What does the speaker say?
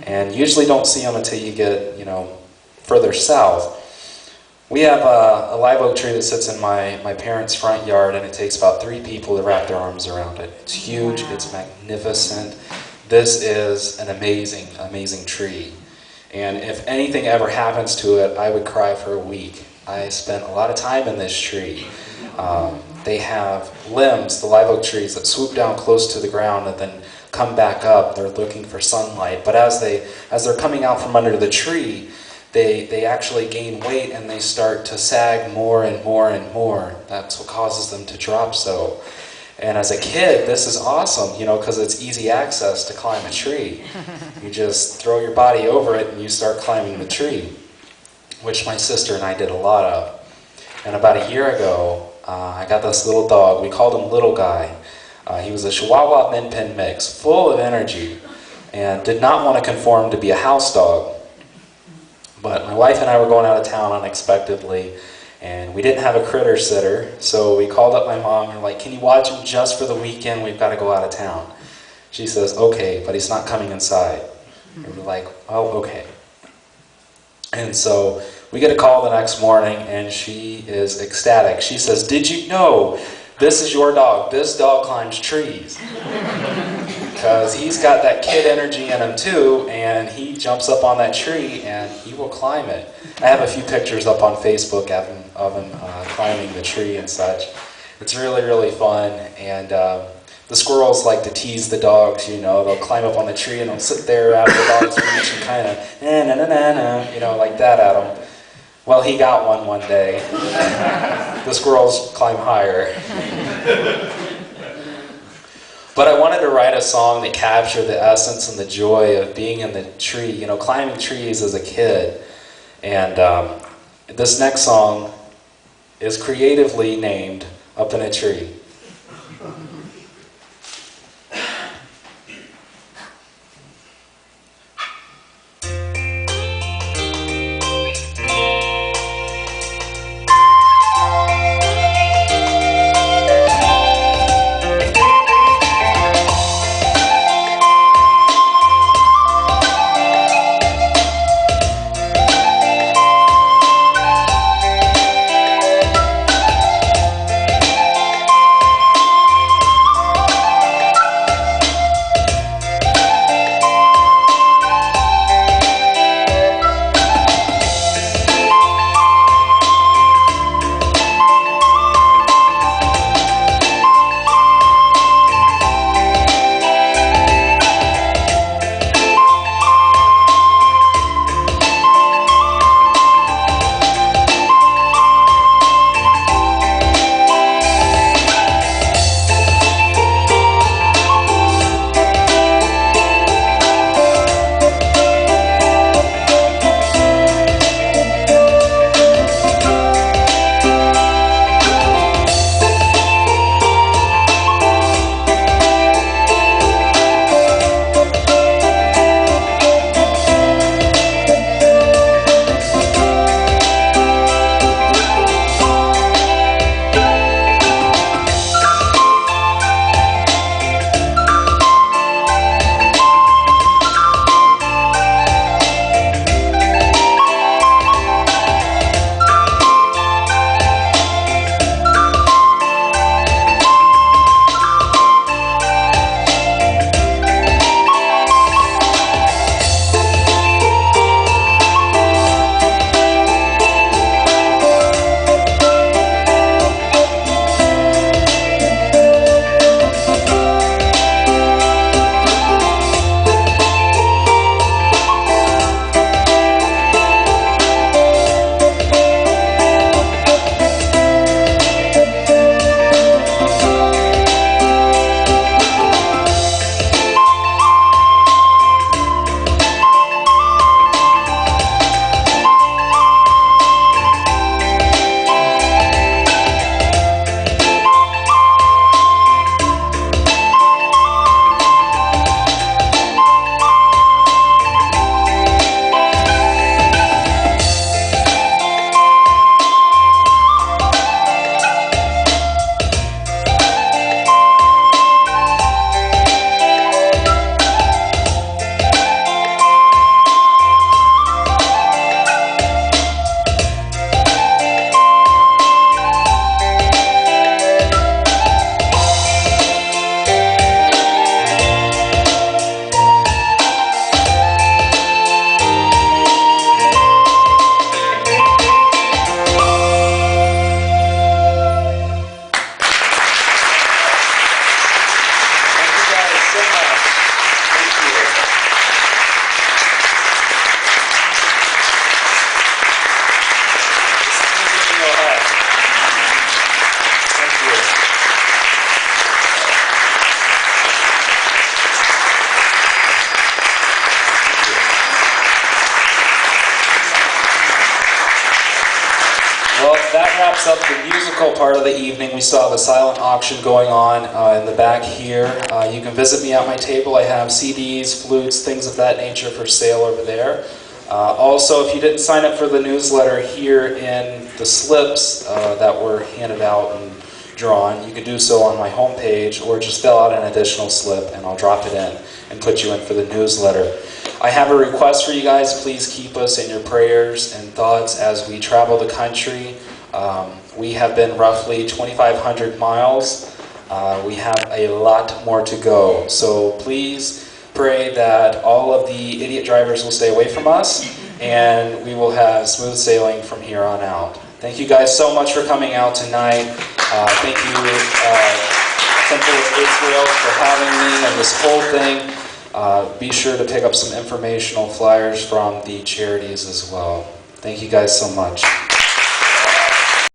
and you usually don't see them until you get, further south. We have a live oak tree that sits in my parents' front yard, and it takes about 3 people to wrap their arms around it. It's huge, it's magnificent. This is an amazing, amazing tree. And if anything ever happens to it, I would cry for a week. I spent a lot of time in this tree. They have limbs, the live oak trees, that swoop down close to the ground and then come back up. They're looking for sunlight. But as they're coming out from under the tree, they actually gain weight and they start to sag more and more and more. That's what causes them to drop so. And as a kid, this is awesome, because it's easy access to climb a tree. You just throw your body over it and you start climbing the tree, which my sister and I did a lot of. And about a year ago, I got this little dog. We called him Little Guy. He was a Chihuahua Min Pin mix, full of energy, and did not want to conform to be a house dog. But my wife and I were going out of town unexpectedly, and we didn't have a critter sitter, so we called up my mom and we're like, "Can you watch him just for the weekend? We've got to go out of town." She says, "Okay, but he's not coming inside." And we're like, "Oh, okay." And so we get a call the next morning, and she is ecstatic. She says, "Did you know this is your dog? This dog climbs trees." Because he's got that kid energy in him too, and he jumps up on that tree and he will climb it. I have a few pictures up on Facebook of him climbing the tree and such. It's really, really fun. And the squirrels like to tease the dogs, they'll climb up on the tree and they'll sit there after the dog's reach and kind of, like that at them. Well, he got one day. The squirrels climb higher. But I wanted to write a song that captured the essence and the joy of being in the tree, climbing trees as a kid. And this next song is creatively named Up in a Tree. that wraps up the musical part of the evening. We saw the silent auction going on in the back here. You can visit me at my table. I have CDs, flutes, things of that nature for sale over there. Also, if you didn't sign up for the newsletter here in the slips that were handed out and drawn, you can do so on my homepage, or just fill out an additional slip and I'll drop it in and put you in for the newsletter. I have a request for you guys. Please keep us in your prayers and thoughts as we travel the country. We have been roughly 2,500 miles. We have a lot more to go. So please pray that all of the idiot drivers will stay away from us and we will have smooth sailing from here on out. Thank you guys so much for coming out tonight. Thank you, Temple of Israel, for having me and this whole thing. Be sure to pick up some informational flyers from the charities as well. Thank you guys so much.